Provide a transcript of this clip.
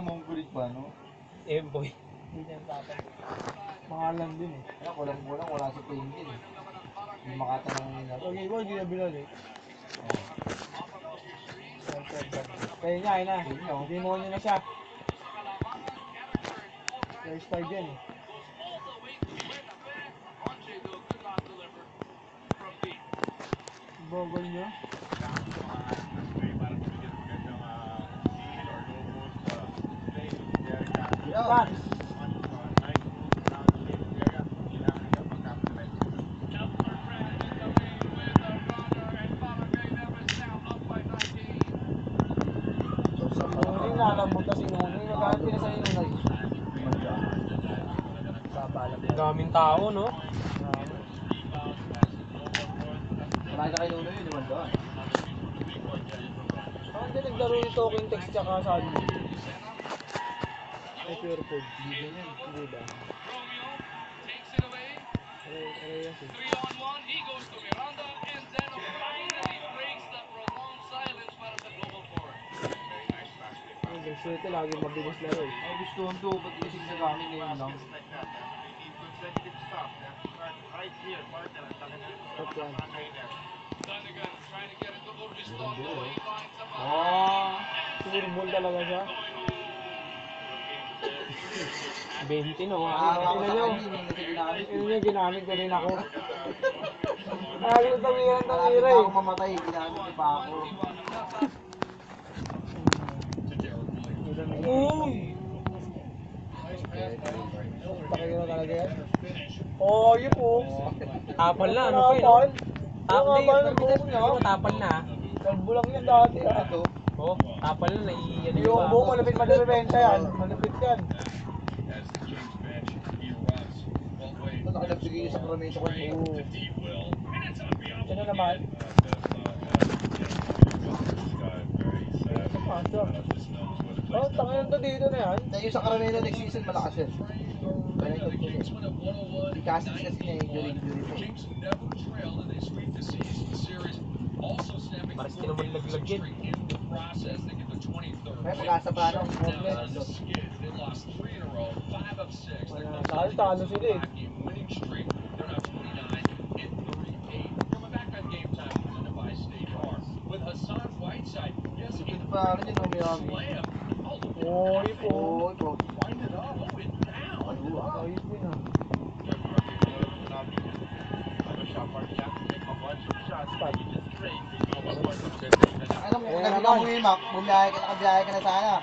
Mongolic ba, no? Boy. Hindi niya tatay. Pangalan din eh. Kaya kulang-kulang, wala sa tingin eh. Hindi makatanong nila. Okay, boy, hindi na binalik. Kaya niya, ayun na. Hindi mo niya na siya. First time dyan eh. Bogol niya. Yeah. Nuning na, alam mo kasi Nuning. Nagkahanti na sa Nuning. Daming tao, no? Marami na kayo nuno yun, naman doon. Saan din naglaro yung token text tsaka saan mo? Ay, pure food. Hindi ganyan. Hindi ba? Parehas eh. Ay, shit, lagi mabilis laro eh. Ay, gusto ko to, ba't kasi sa gamit ngayon lang? Top yan. Oh! Surbol talaga siya. 20, no? Nakakakot Tingnan nyo. sa kanya, hindi kasi ginamit. Yun yung ginamit ko rin ako. Lagi ko tawiran ng Malapit ira pa eh. ako mamatay, ginamit ko pa ako. Uy! Pakinggan na talaga yan. Oh, yun po. Tapal na, ano pa yun? no? Tapal? Tapal Tapal ng buhok niya. Tapal na. Kalbo lang yan dati ah. Ito, Oh, tapal na, ano Yung buhok malapit madibibenta yan. Malapit yan. ito nakalapsigay sa promeso ko niya. Oo. Ito na naman. Pasok. Oh, tangin to dito na yan. Na yung sa Caramelo next season, malakas yan. Kaya ito po niya. Di kasi niya yung jury po. Pares naman laglag yan. Kaya pag-asa pa ano? Talo sila eh. Ito pa ano yun, Miami. Oy po. Oo, ito. Ayos din ah. Spot. Ano mo, kung nabigyan mo yung Mac, bumiyahe ka na sana.